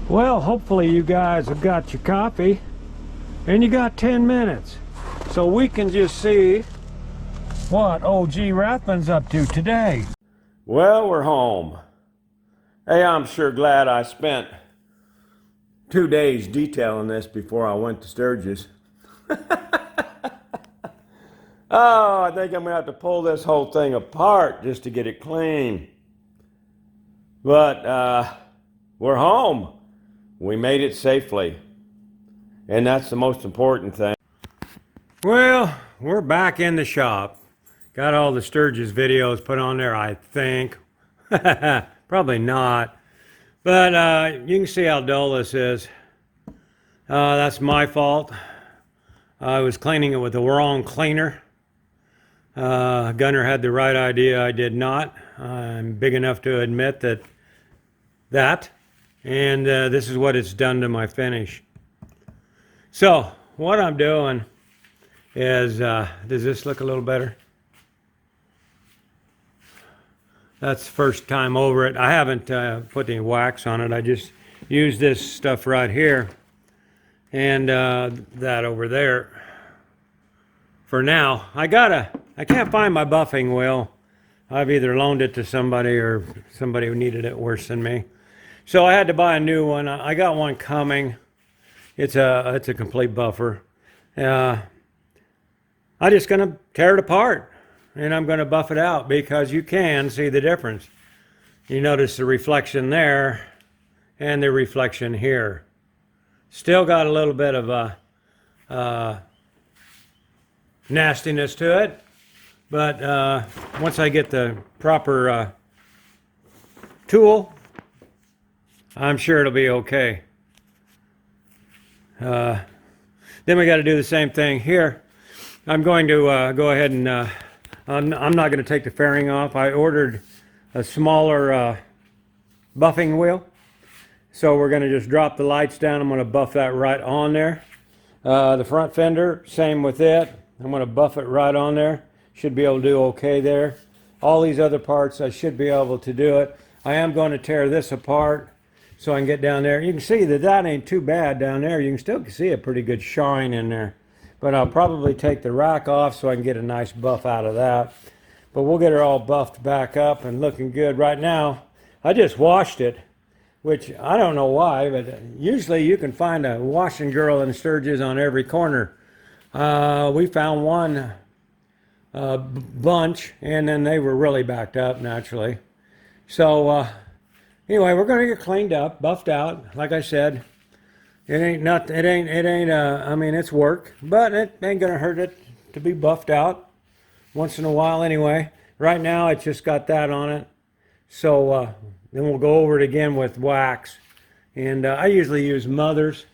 Well, hopefully you guys have got your coffee and you got 10 minutes so we can just see what old G RAThbun's up to today. Well, we're home. Hey, I'm sure glad I spent 2 days detailing this before I went to Sturgis. Oh, I think I'm gonna have to pull this whole thing apart just to get it clean. But we're home. We made it safely. And that's the most important thing. Well, we're back in the shop. Got all the Sturgis videos put on there, I think. Probably not. But you can see how dull this is. That's my fault. I was cleaning it with the wrong cleaner. Gunner had the right idea, I did not. I'm big enough to admit that. And this is what it's done to my finish. So, what I'm doing is, does this look a little better? That's the first time over it. I haven't put any wax on it. I just used this stuff right here and that over there. For now, I can't find my buffing wheel. I've either loaned it to somebody or somebody who needed it worse than me. So I had to buy a new one. I got one coming. It's a complete buffer. I'm just gonna tear it apart and I'm gonna buff it out because you can see the difference. You notice the reflection there and the reflection here. Still got a little bit of nastiness to it, but once I get the proper tool, I'm sure it'll be okay. Then we got to do the same thing here. I'm going to go ahead and I'm not going to take the fairing off. I ordered a smaller buffing wheel, so we're going to just drop the lights down. I'm going to buff that right on there. The front fender, same with it. I'm going to buff it right on there. Should be able to do okay there. All these other parts, I should be able to do it. I am going to tear this apart so I can get down there. You can see that ain't too bad down there. You can still see a pretty good shine in there. But I'll probably take the rack off so I can get a nice buff out of that. But we'll get her all buffed back up and looking good. Right now, I just washed it, which I don't know why, but usually you can find a washing girl in Sturgis on every corner. We found one bunch, and then they were really backed up naturally. So anyway, we're going to get cleaned up, buffed out. Like I said, I mean, it's work, but it ain't going to hurt it to be buffed out once in a while anyway. Right now, it's just got that on it. So then we'll go over it again with wax. And I usually use Mother's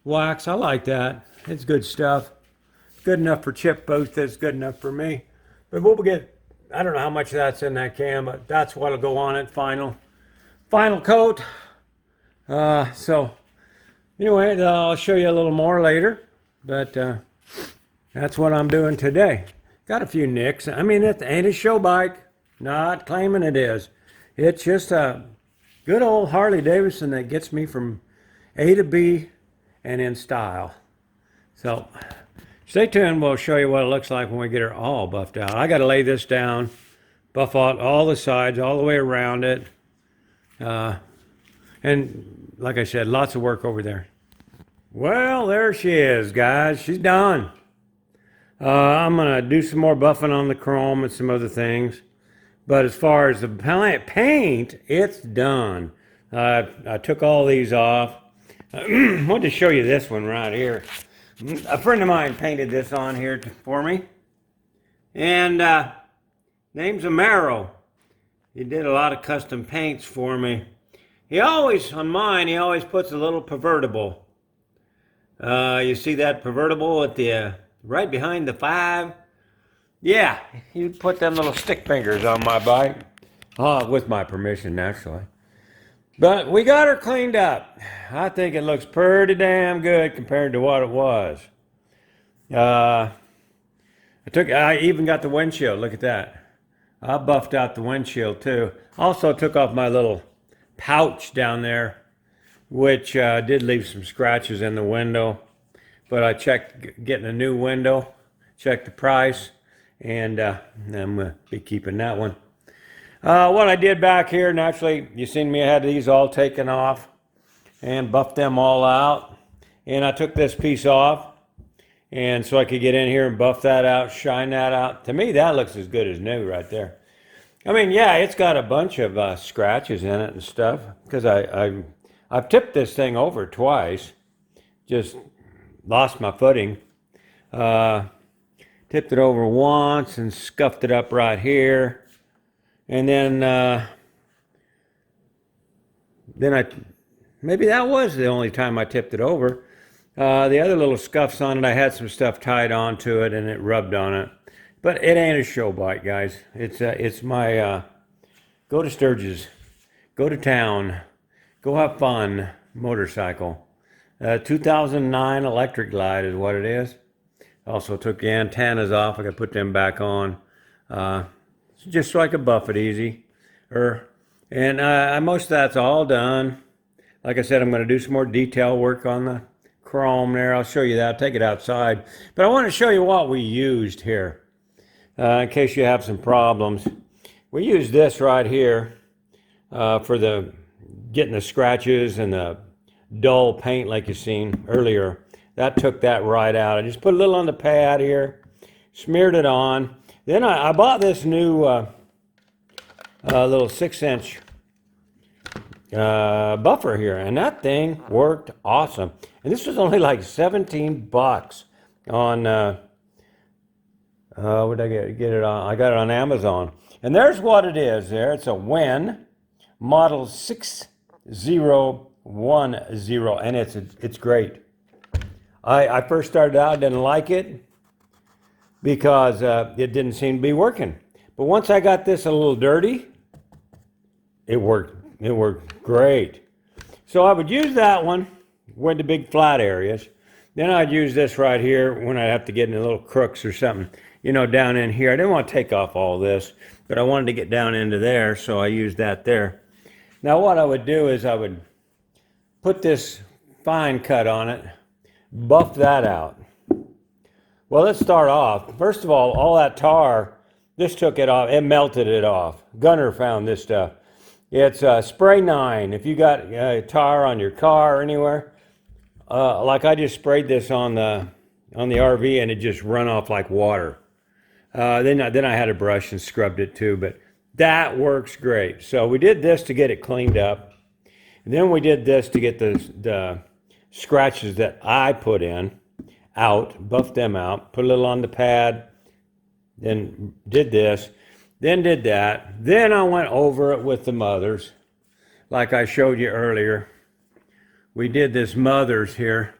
wax. I like that. It's good stuff. Good enough for chip booth. It's good enough for me. But we'll get, I don't know how much that's in that can, but that's what'll go on it, final coat. So anyway, I'll show you a little more later, but that's what I'm doing today. Got a few nicks. I mean, it ain't a show bike, not claiming it is. It's just a good old Harley-Davidson that gets me from A to B and in style. So stay tuned. We'll show you what it looks like when we get her all buffed out. I got to lay this down, buff out all the sides, all the way around it. And like I said, lots of work over there. Well, there she is, guys. She's done. I'm going to do some more buffing on the chrome and some other things. But as far as the paint, it's done. I took all these off. I wanted to show you this one right here. A friend of mine painted this on here for me. And name's Amaro. He did a lot of custom paints for me. He always, on mine, he always puts a little pervertible. You see that pervertible at the right behind the 5? Yeah, he put them little stick fingers on my bike. With my permission, naturally. But we got her cleaned up. I think it looks pretty damn good compared to what it was. I even got the windshield. Look at that. I buffed out the windshield too. Also took off my little pouch down there which did leave some scratches in the window. But I checked getting a new window, checked the price, and I'm going to be keeping that one. What I did back here, naturally, you seen me, I had these all taken off and buffed them all out. And I took this piece off, and so I could get in here and buff that out, shine that out. To me, that looks as good as new right there. I mean, yeah, it's got a bunch of scratches in it and stuff, because I've tipped this thing over twice, just lost my footing. Tipped it over once and scuffed it up right here. And then maybe that was the only time I tipped it over. The other little scuffs on it, I had some stuff tied onto it and it rubbed on it. But it ain't a show bike, guys. It's my go to Sturgis, go to town, go have fun motorcycle. 2009 Electric Glide is what it is. Also took the antennas off. I could put them back on. Just so I could buff it easy. And most of that's all done. Like I said, I'm going to do some more detail work on the chrome there. I'll show you that. I'll take it outside. But I want to show you what we used here. In case you have some problems. We used this right here for getting the scratches and the dull paint like you seen earlier. That took that right out. I just put a little on the pad here, smeared it on. Then I bought this new little 6-inch buffer here, and that thing worked awesome. And this was only like 17 bucks on, what did I get it on? I got it on Amazon. And there's what it is there. It's a Win model 6010, and it's great. I first started out, didn't like it because it didn't seem to be working. But once I got this a little dirty, it worked great. So I would use that one with the big flat areas. Then I'd use this right here when I'd have to get in little crooks or something, you know, down in here. I didn't want to take off all this, but I wanted to get down into there, so I used that there. Now what I would do is I would put this fine cut on it, buff that out. Well, let's start off. First of all that tar, this took it off. It melted it off. Gunner found this stuff. It's spray 9. If you got tar on your car or anywhere, like I just sprayed this on the RV and it just run off like water. Then I had a brush and scrubbed it too, but that works great. So we did this to get it cleaned up. And then we did this to get the scratches that I put in out, buffed them out, put a little on the pad, then did this, then did that. Then I went over it with the mothers, like I showed you earlier. We did this mothers here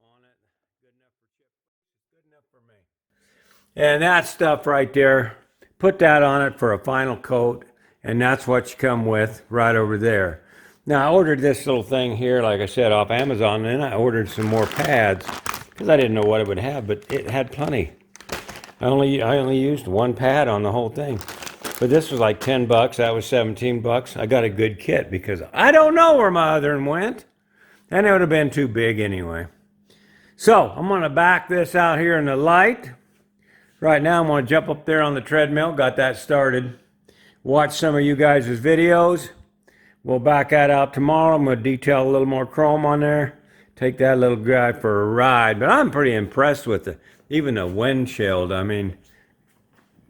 on it. Good enough for me. And that stuff right there, put that on it for a final coat, and that's what you come with right over there. Now I ordered this little thing here, like I said, off Amazon, and then I ordered some more pads because I didn't know what it would have, but it had plenty. I only used one pad on the whole thing. But this was like 10 bucks, that was 17 bucks. I got a good kit because I don't know where my other one went. And it would have been too big anyway. So I'm gonna back this out here in the light. Right now I'm gonna jump up there on the treadmill, got that started. Watch some of you guys' videos. We'll back that out tomorrow. I'm gonna detail a little more chrome on there. Take that little guy for a ride. But I'm pretty impressed with even the windshield. I mean,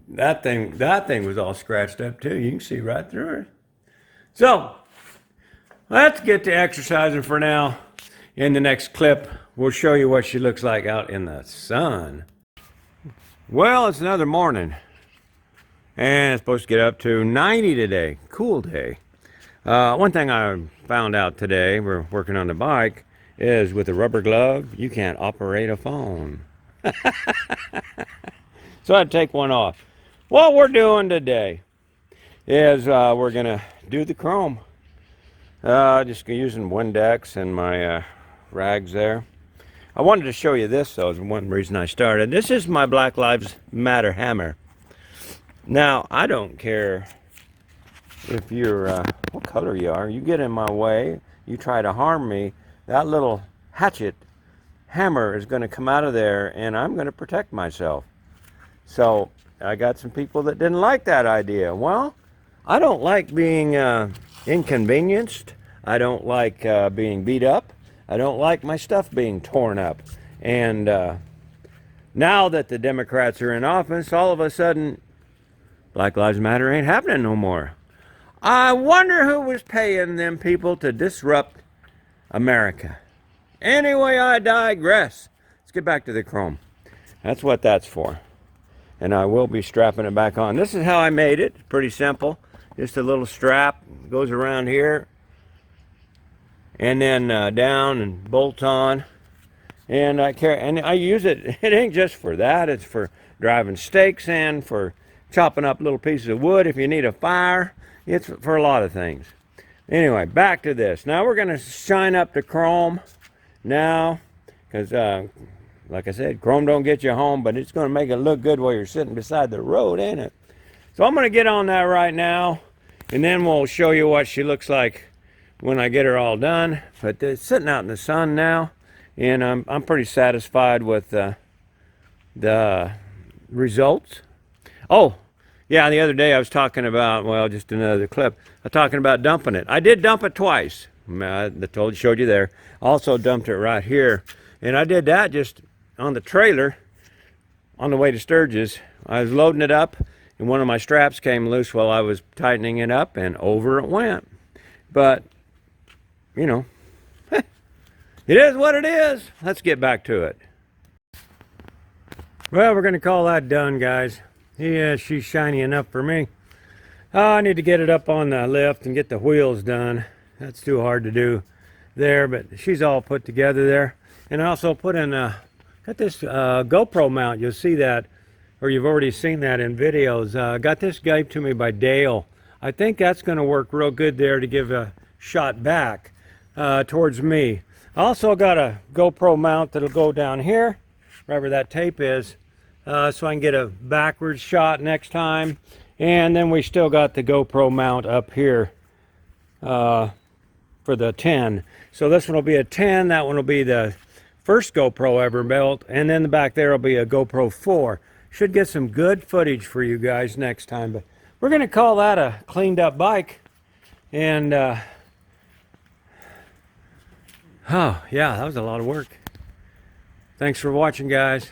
that thing was all scratched up too. You can see right through it. So let's get to exercising for now. In the next clip, we'll show you what she looks like out in the sun. Well, it's another morning. And it's supposed to get up to 90 today. Cool day. One thing I found out today, we're working on the bike, is with a rubber glove, you can't operate a phone. So I'd take one off. What we're doing today is we're gonna do the chrome. Just using Windex and my rags there. I wanted to show you this though, is one reason I started. This is my Black Lives Matter hammer. Now, I don't care if you're, what color you are, you get in my way, you try to harm me, that little hatchet hammer is going to come out of there and I'm going to protect myself. So I got some people that didn't like that idea. Well, I don't like being inconvenienced. I don't like being beat up. I don't like my stuff being torn up. And now that the Democrats are in office, all of a sudden, Black Lives Matter ain't happening no more. I wonder who was paying them people to disrupt America. Anyway, I digress. Let's get back to the chrome. That's what that's for. And I will be strapping it back on. This is how I made it. Pretty simple. Just a little strap goes around here. And then down and bolt on. And I use it. It ain't just for that. It's for driving stakes in, for chopping up little pieces of wood if you need a fire. It's for a lot of things. Anyway, back to this. Now we're going to shine up the chrome now, because like I said, chrome don't get you home, but it's going to make it look good while you're sitting beside the road, ain't it? So I'm going to get on that right now, and then we'll show you what she looks like when I get her all done. But it's sitting out in the sun now, and I'm pretty satisfied with the results. Oh, yeah, the other day I was talking about, well, just another clip. I was talking about dumping it. I did dump it twice. I showed you there. Also dumped it right here. And I did that just on the trailer on the way to Sturgis. I was loading it up, and one of my straps came loose while I was tightening it up, and over it went. But, you know, it is what it is. Let's get back to it. Well, we're going to call that done, guys. Yeah, she's shiny enough for me. Oh, I need to get it up on the lift and get the wheels done. That's too hard to do there, but she's all put together there. And I also put in, got this GoPro mount. You'll see that, or you've already seen that in videos. Got this gave to me by Dale. I think that's going to work real good there to give a shot back towards me. I also got a GoPro mount that'll go down here, wherever that tape is. So I can get a backwards shot next time. And then we still got the GoPro mount up here for the 10. So this one will be a 10. That one will be the first GoPro ever built. And then the back there will be a GoPro 4. Should get some good footage for you guys next time. But we're going to call that a cleaned up bike. And, oh, yeah, that was a lot of work. Thanks for watching, guys.